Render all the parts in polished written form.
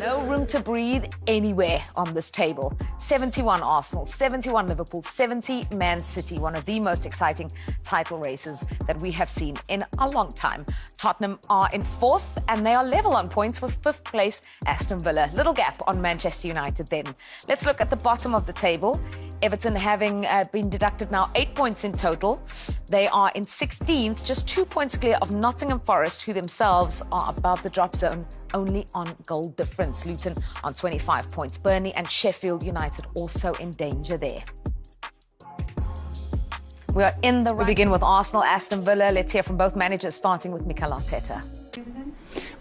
No room to breathe anywhere on this table. 71 Arsenal, 71 Liverpool, 70 Man City, one of the most exciting title races that we have seen in a long time. Tottenham are in fourth and they are level on points with fifth place Aston Villa. Little gap on Manchester United then. Let's look at the bottom of the table. Everton having been deducted now 8 points in total. They are in 16th, just 2 points clear of Nottingham Forest, who themselves are above the drop zone, only on goal difference. Luton on 25 points. Burnley and Sheffield United also in danger there. We are in the... We begin with Arsenal, Aston Villa. Let's hear from both managers, starting with Mikel Arteta.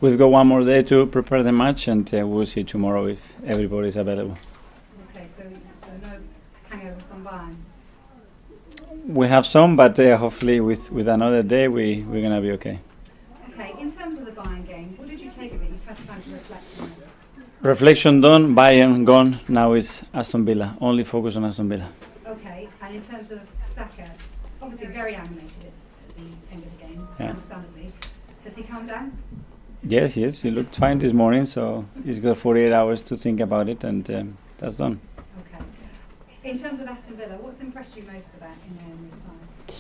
We've got one more day to prepare the match, and we'll see tomorrow if everybody's available. Okay, so no hangover from Bayern? We have some, but hopefully with another day we're going to be okay. Okay, in terms of the Bayern game, what did you take of it? You've had time to reflect on it. Reflection done, Bayern gone, now it's Aston Villa. Only focus on Aston Villa. Okay, and in terms of Saka, obviously very animated at the end of the game, understandably. Has he calmed down? Yes, he looked fine this morning, so he's got 48 hours to think about it, and that's done. Okay. In terms of Aston Villa, what's impressed you most about in their new side?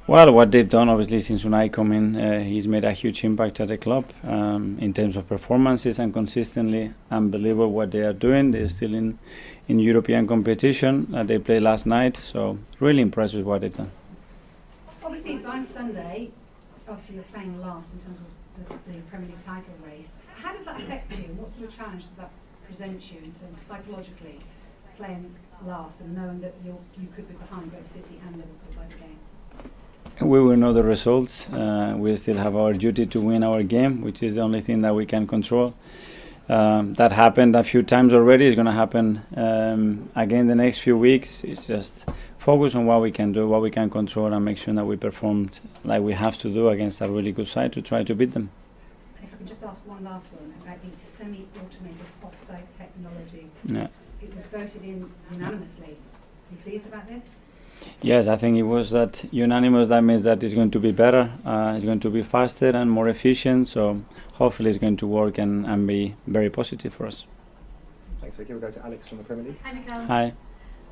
Well, what they've done, obviously, since Unai come in, he's made a huge impact at the club in terms of performances and consistently unbelievable what they are doing. They're still in European competition. They played last night, so really impressed with what they've done. Obviously, by Sunday, obviously you're playing last in terms of the Premier League title race. How does that affect you? What sort of challenge does that present you in terms psychologically, playing last and knowing that you could be behind both City and Liverpool by the game? We will know the results. We still have our duty to win our game, which is the only thing that we can control. That happened a few times already. It's going to happen again the next few weeks. It's just focus on what we can do, what we can control, and make sure that we performed like we have to do against a really good side to try to beat them. If I could just ask one last one about the semi-automated offside technology. Yeah. It was voted in unanimously. Are you pleased about this? Yes, I think it was that unanimous. That means that it's going to be better, it's going to be faster and more efficient, so hopefully it's going to work and be very positive for us. Thanks, Vicky. We'll go to Alex from the Premier League. Hi, Mikel. Hi.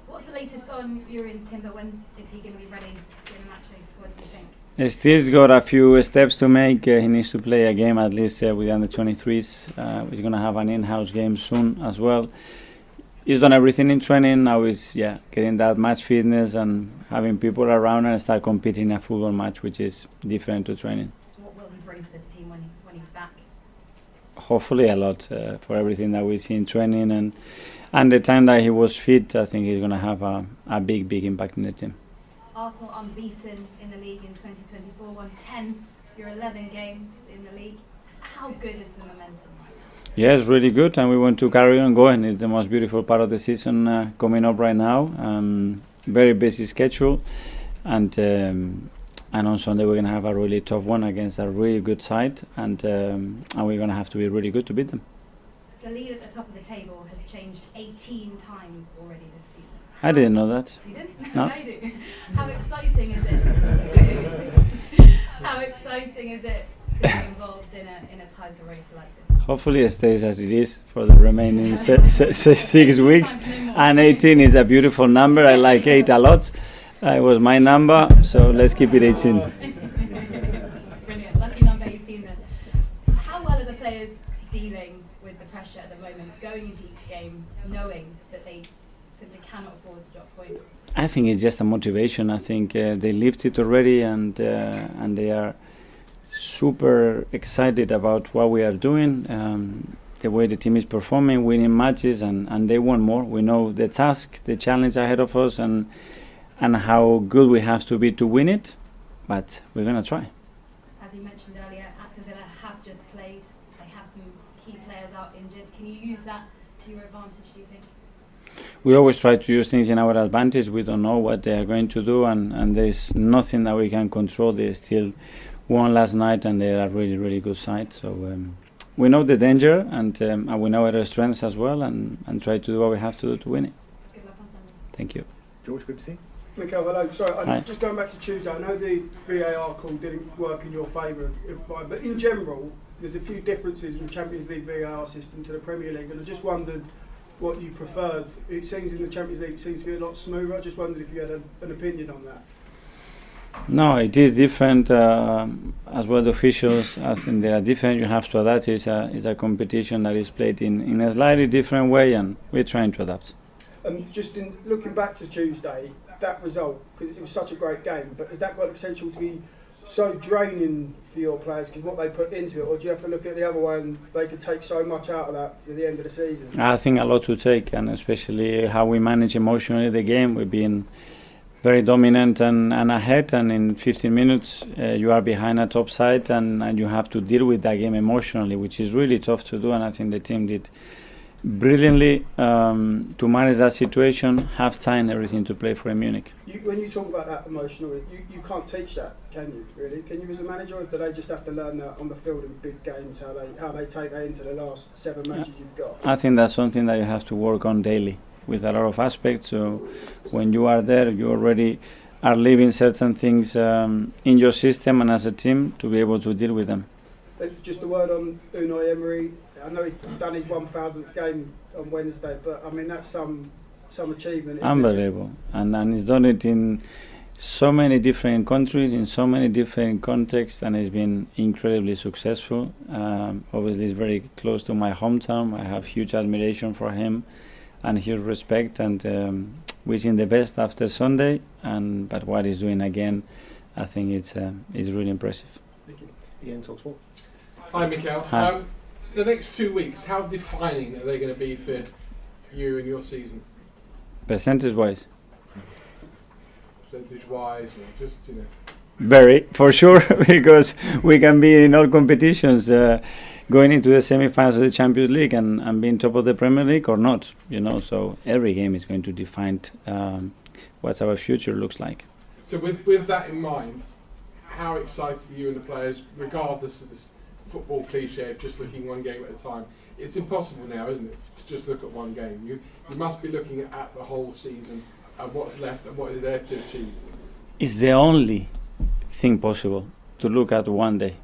What's the latest on Jurgen Timber? When is he going to be ready for the match day squad, do you think? Still's got a few steps to make. He needs to play a game at least with the under-23s. He's going to have an in-house game soon as well. He's done everything in training. Now he's getting that match fitness and having people around and start competing in a football match, which is different to training. What will he bring to this team when he's back? Hopefully a lot for everything that we see in training and the time that he was fit. I think he's going to have a big impact in the team. Arsenal unbeaten in the league in 2024, won 10 of your 11 games in the league. How good is the momentum right now? Yes, really good, and we want to carry on going. It's the most beautiful part of the season coming up right now. Very busy schedule, and on Sunday we're going to have a really tough one against a really good side, and we're going to have to be really good to beat them. The lead at the top of the table has changed 18 times already this season. I didn't know that. You didn't? No. I do. How exciting is it? How exciting is it to be involved in a title race like this? Hopefully it stays as it is for the remaining 6 weeks. And 18 is a beautiful number. I like 8 a lot. It was my number, so let's keep it 18. Brilliant. Lucky number 18 then. How well are the players dealing with the pressure at the moment, going into each game, knowing that they simply cannot afford to drop points? I think it's just a motivation. I think they lived it already, and they are super excited about what we are doing, the way the team is performing, winning matches, and they want more. We know the task, the challenge ahead of us, and how good we have to be to win it, but we're going to try. As you mentioned earlier, Aston Villa have just played. They have some key players out injured. Can you use that to your advantage, do you think? We always try to use things in our advantage. We don't know what they are going to do, and there's nothing that we can control. They still won last night, and they're a really good side. So we know the danger, and we know our strengths as well, and try to do what we have to do to win it. Good luck on Sunday. Thank you. George, good to see you. Mikel, hello. Sorry, Hi. just going back to Tuesday. I know the VAR call didn't work in your favour, but in general, there's a few differences in the Champions League VAR system to the Premier League, and I just wondered what you preferred. It seems in the Champions League it seems to be a lot smoother. I just wondered if you had an opinion on that. No, it is different as well. The officials, I think they are different. You have to adapt. It's a competition that is played in a slightly different way, and we're trying to adapt. And just in looking back to Tuesday, that result, because it was such a great game, but has that got the potential to be so draining for your players because what they put into it, or do you have to look at the other way and they could take so much out of that for the end of the season? I think a lot to take, and especially how we manage emotionally the game. We've been very dominant and ahead, and in 15 minutes you are behind a top side, and you have to deal with that game emotionally, which is really tough to do, and I think the team did brilliantly to manage that situation, half time, everything to play for Munich. When you talk about that emotionally, you can't teach that, can you, really? Can you as a manager, or do they just have to learn that on the field in big games, how they take that into the last 7 matches you've got? I think that's something that you have to work on daily, with a lot of aspects. So when you are there, you already are living certain things in your system and as a team to be able to deal with them. Just a word on Unai Emery. I know he's done his 1,000th game on Wednesday, but I mean that's some achievement. Unbelievable, and he's done it in so many different countries, in so many different contexts, and he's been incredibly successful. Obviously, he's very close to my hometown. I have huge admiration for him and huge respect, and wishing the best after Sunday. But what he's doing again, I think it's really impressive. Thank you. Ian, TalkSport. Hi, Mikel. Hi. The next 2 weeks, how defining are they going to be for you and your season? Percentage-wise? Percentage-wise, or just, you know? Very, for sure, because we can be in all competitions, going into the semi-finals of the Champions League and being top of the Premier League or not, you know. So every game is going to define what our future looks like. So with that in mind, how excited are you and the players, regardless of this football cliche of just looking one game at a time? It's impossible now, isn't it, to just look at one game. You must be looking at the whole season and what's left and what is there to achieve. It's the only thing possible to look at one day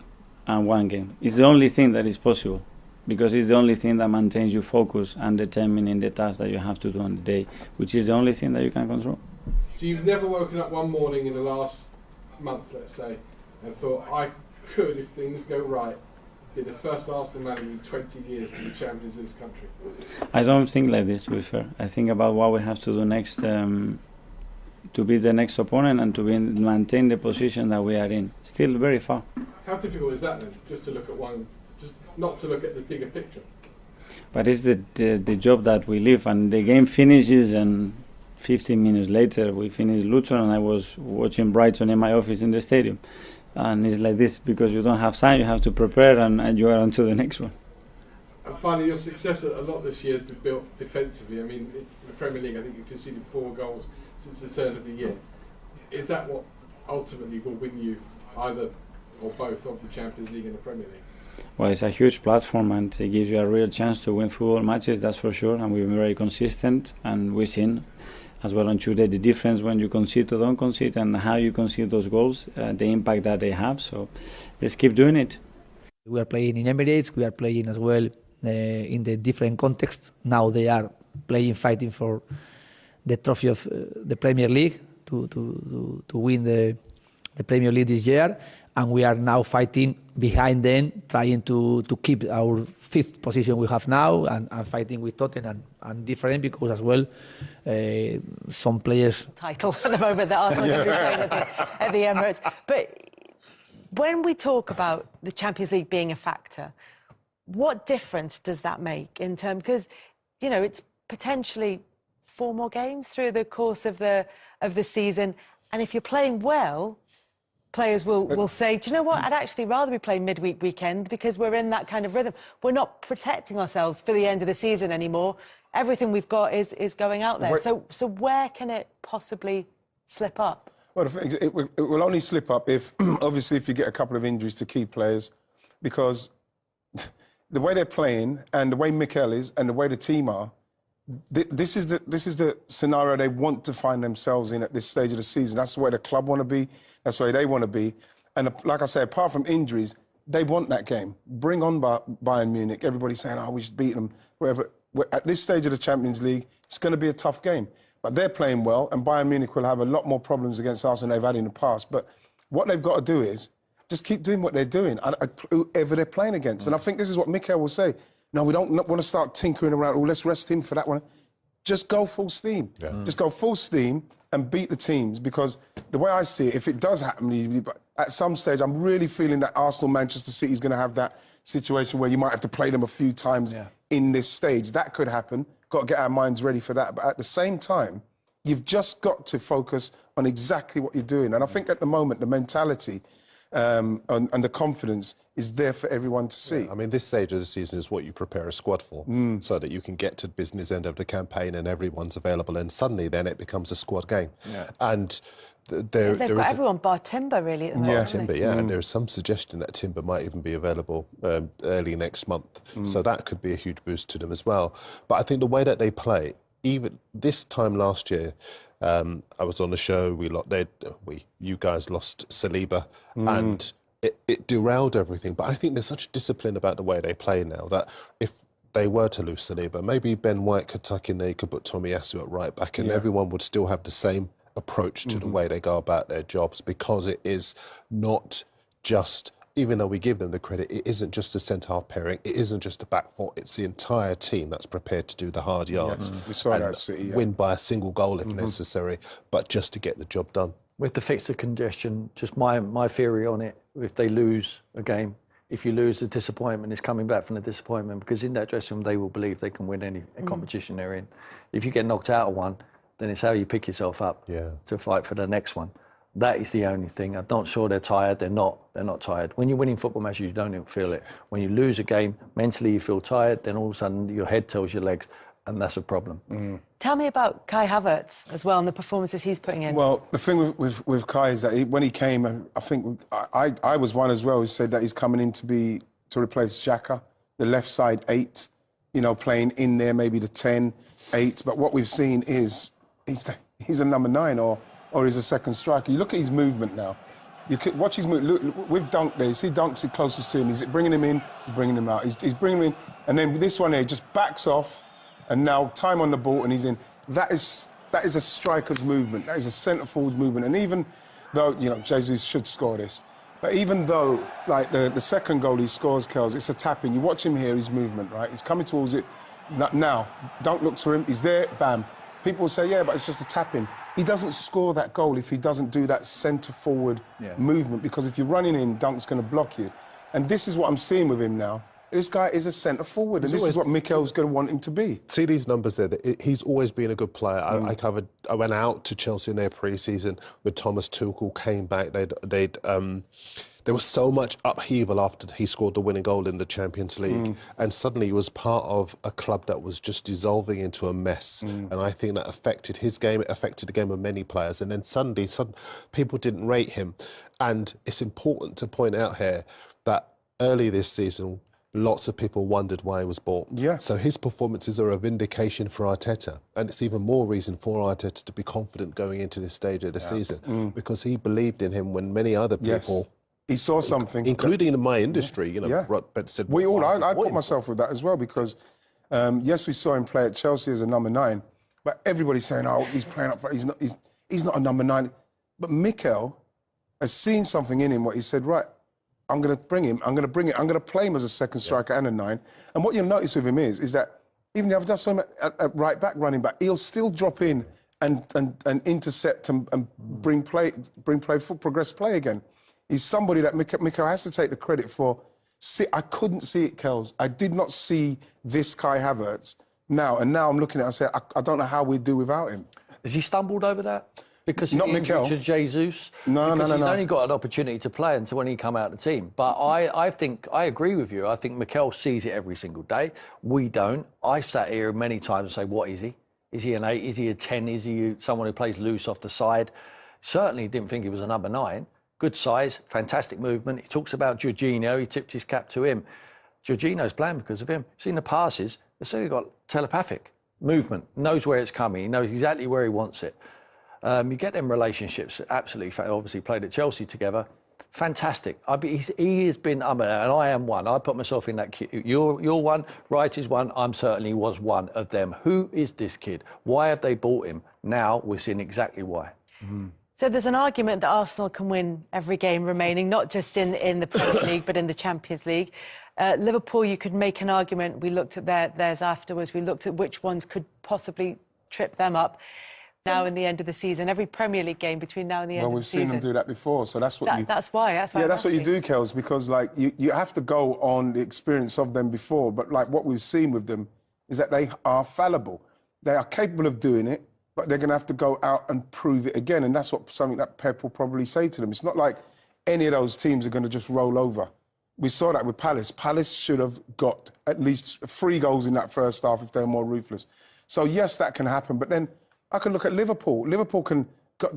and one game. It's the only thing that is possible, because it's the only thing that maintains you focused and determined in the task that you have to do on the day, which is the only thing that you can control. So you've never woken up one morning in the last month, let's say, and thought, I could, if things go right, be the first Arsenal man in 20 years to be champions of this country? I don't think like this, to be fair. I think about what we have to do next to be the next opponent and to maintain the position that we are in. Still very far. How difficult is that then, just to look at one, just not to look at the bigger picture? But it's the job that we live, and the game finishes, and 15 minutes later we finish Luton, and I was watching Brighton in my office in the stadium. And it's like this, because you don't have time, you have to prepare, and you are on to the next one. And finally, your success a lot this year has been built defensively. I mean, in the Premier League, I think you've conceded 4 goals since the turn of the year. Is that what ultimately will win you either or both of the Champions League and the Premier League? Well, it's a huge platform, and it gives you a real chance to win football matches, that's for sure, and we've been very consistent, and we've seen as well on Tuesday the difference when you concede or don't concede, and how you concede those goals, the impact that they have. So let's keep doing it. We are playing in Emirates, we are playing as well in the different contexts. Now they are playing, fighting for the trophy of the Premier League to win the Premier League this year, and we are now fighting behind them, trying to keep our 5th position we have now, and fighting with Tottenham and different, because as well some players title at the moment that Arsenal are playing at the Emirates. But when we talk about the Champions League being a factor, what difference does that make in terms, because you know it's potentially 4 more games through the course of the season, and if you're playing well, players will say, do you know what, I'd actually rather be playing midweek weekend, because we're in that kind of rhythm. We're not protecting ourselves for the end of the season anymore. Everything we've got is going out there. So where can it possibly slip up? Well, the thing is, it will only slip up if, obviously, if you get a couple of injuries to key players, because the way they're playing and the way Mikel is and the way the team are, this is the scenario they want to find themselves in at this stage of the season. That's the way the club want to be. That's the way they want to be. And like I say, apart from injuries, they want that game. Bring on Bayern Munich. Everybody's saying, oh, we should beat them, whatever. At this stage of the Champions League, it's going to be a tough game. But they're playing well, and Bayern Munich will have a lot more problems against us than they've had in the past. But what they've got to do is just keep doing what they're doing, whoever they're playing against. And I think this is what Mikel will say. No, we don't want to start tinkering around. Oh, let's rest him for that one. Just go full steam. Yeah. Just go full steam and beat the teams, because the way I see it, if it does happen, at some stage, I'm really feeling that Arsenal, Manchester City is going to have that situation where you might have to play them a few times in this stage. That could happen. Got to get our minds ready for that. But at the same time, you've just got to focus on exactly what you're doing. And I think at the moment, the mentality and the confidence is there for everyone to see. Yeah, I mean, this stage of the season is what you prepare a squad for, so that you can get to the business end of the campaign and everyone's available, and suddenly then it becomes a squad game. Yeah. And they've got everyone bar Timber, really, at the moment. Timber, and there is some suggestion that Timber might even be available early next month. So that could be a huge boost to them as well. But I think the way that they play, even this time last year, I was on the show. You guys lost Saliba, and it derailed everything. But I think there's such discipline about the way they play now that if they were to lose Saliba, maybe Ben White could tuck in there. You could put Tomiyasu at right back, and everyone would still have the same approach to the way they go about their jobs, because it is not just. Even though we give them the credit, it isn't just a centre-half pairing, it isn't just a back four, it's the entire team that's prepared to do the hard yards. We saw that at City, win by a single goal if necessary, but just to get the job done. With the fixture congestion, just my theory on it, if they lose a game, if you lose, the disappointment is coming back from the disappointment, because in that dressing room they will believe they can win any competition they're in. If you get knocked out of one, then it's how you pick yourself up to fight for the next one. That is the only thing. I'm not sure they're tired. They're not tired. When you're winning football matches, you don't even feel it. When you lose a game, mentally you feel tired, then all of a sudden your head tells your legs, and that's a problem. Tell me about Kai Havertz as well and the performances he's putting in. Well, the thing with Kai is that when he came, I think I was one as well who said that he's coming in to replace Xhaka, the left side 8, playing in there, maybe the 10, 8. But what we've seen is he's a number 9 or he's a second striker. You look at his movement now. You could watch his movement. Look, with Dunk there, you see Dunk's closest to him. Is it bringing him in, bringing him out? He's bringing him in, and then this one here just backs off, and now time on the ball, and he's in. That is a striker's movement. That is a centre forward's movement. And even though Jesus should score this, but even though like the second goal he scores, Kells, it's a tap-in. You watch him here, his movement, right? He's coming towards it. Now Dunk looks for him. He's there. Bam. People will say, yeah, but it's just a tap-in. He doesn't score that goal if he doesn't do that centre-forward movement, because if you're running in, Dunk's going to block you. And this is what I'm seeing with him now. This guy is a centre-forward, and this is what Mikel's going to want him to be. See these numbers there? He's always been a good player. I went out to Chelsea in their pre-season with Thomas Tuchel, came back. There was so much upheaval after he scored the winning goal in the Champions League, and suddenly he was part of a club that was just dissolving into a mess. And I think that affected his game. It affected the game of many players. And then suddenly people didn't rate him. And it's important to point out here that early this season, lots of people wondered why he was bought. Yeah. So his performances are a vindication for Arteta. And it's even more reason for Arteta to be confident going into this stage of the season, because he believed in him when many other people... He saw something, including in my industry. But said, I put myself with that as well, because yes, we saw him play at Chelsea as a number 9, but everybody's saying, "Oh, he's playing up front. He's not a number 9." But Mikel has seen something in him. What he said, right? I'm going to bring him. I'm going to bring it. I'm going to play him as a second striker and a 9. And what you'll notice with him is that even if I've just saw him at right back, running back, he'll still drop in and intercept and bring progress play again. He's somebody that Mikel has to take the credit for. See, I couldn't see it, Kells. I did not see this Kai Havertz now. And now I'm looking at it and saying, I don't know how we do without him. Has he stumbled over that? Because not he Mikel. To Jesus? No. He's only got an opportunity to play until when he come out of the team. But I think, I agree with you. I think Mikel sees it every single day. We don't. I sat here many times and say, what is he? Is he an 8? Is he a 10? Is he someone who plays loose off the side? Certainly didn't think he was a number 9. Good size, fantastic movement. He talks about Jorginho. He tipped his cap to him. Jorginho's playing because of him. Seen the passes. He's got telepathic movement. Knows where it's coming. He knows exactly where he wants it. You get them relationships. Absolutely. Obviously played at Chelsea together. Fantastic. He has been, and I am one. I put myself in that queue. You're one, Wright is one, I'm certainly was one of them. Who is this kid? Why have they bought him? Now we're seeing exactly why. So there's an argument that Arsenal can win every game remaining, not just in the Premier League, but in the Champions League. Liverpool, you could make an argument. We looked at theirs afterwards. We looked at which ones could possibly trip them up. Now in the end of the season, every Premier League game between now and the end of the season. Well, we've seen them do that before, so that's what That's why. Yeah, that's what you do, Kels, because like you have to go on the experience of them before. But like what we've seen with them is that they are fallible. They are capable of doing it, but they're going to have to go out and prove it again. And that's something that Pep will probably say to them. It's not like any of those teams are going to just roll over. We saw that with Palace. Palace should have got at least 3 goals in that first half if they were more ruthless. So yes, that can happen, but then I can look at Liverpool. Liverpool can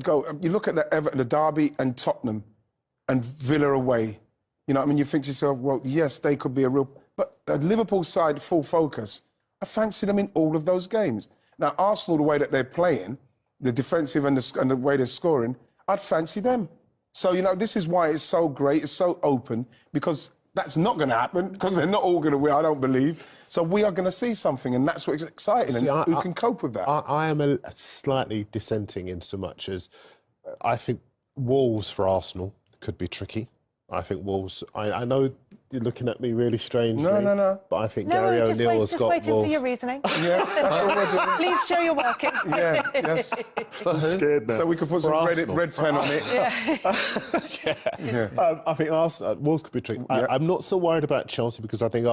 go. You look at the Derby and Tottenham and Villa away. You know what I mean? You think to yourself, well, yes, they could be a real... But the Liverpool side, full focus, I fancy them in all of those games. Now, Arsenal, the way that they're playing, the defensive and the way they're scoring, I'd fancy them. So, you know, this is why it's so great, it's so open, because that's not going to happen, because they're not all going to win, I don't believe. So we are going to see something, and that's what's exciting. See, and who can cope with that? I am slightly dissenting in so much as I think Wolves for Arsenal could be tricky. I think Wolves... I know you're looking at me really strangely. No. But I think Gary O'Neill has got Wolves... Just waiting for your reasoning. Yes, that's all we're doing. Please show you're working. Yeah, yes. I'm scared now. So we could put some red pen on it. I think Wolves could be tricky. Yeah. I'm not so worried about Chelsea because I think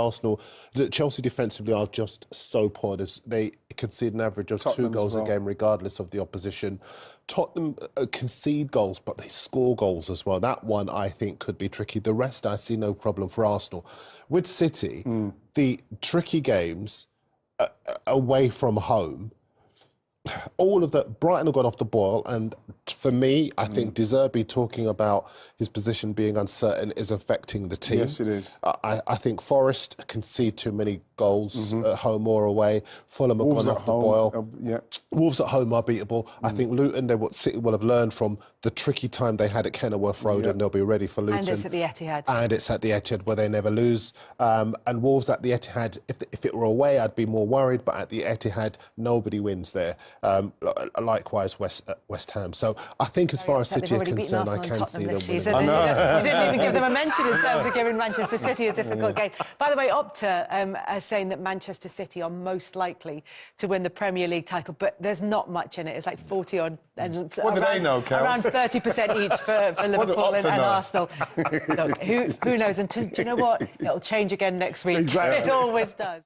Chelsea defensively are just so poor. They concede an average of Tottenham 2 goals a game regardless of the opposition. Tottenham concede goals, but they score goals as well. That one, I think, could be tricky. The rest, I see no problem for Arsenal. With City, the tricky games away from home, all of that, Brighton have got off the boil, and for me, I think De Zerbi talking about his position being uncertain is affecting the team. Yes, it is. I think Forest concede too many goals at home or away. Fulham have Wolves gone at off the home, boil. Wolves at home are beatable. I think Luton, City will have learned from the tricky time they had at Kenilworth Road, and they'll be ready for Luton. And it's at the Etihad. And it's at the Etihad where they never lose. And Wolves at the Etihad, if it were away, I'd be more worried. But at the Etihad, nobody wins there. Likewise, West Ham. So I think as far as City are concerned, I can see them winning. I know. You didn't even give them a mention in terms of giving Manchester City a difficult game. By the way, Opta are saying that Manchester City are most likely to win the Premier League title, but there's not much in it. It's like 40 odd. And what do they know, Kels? Around 30% each for Liverpool and Arsenal. Look, who knows? And do you know what? It'll change again next week. Exactly. It always does.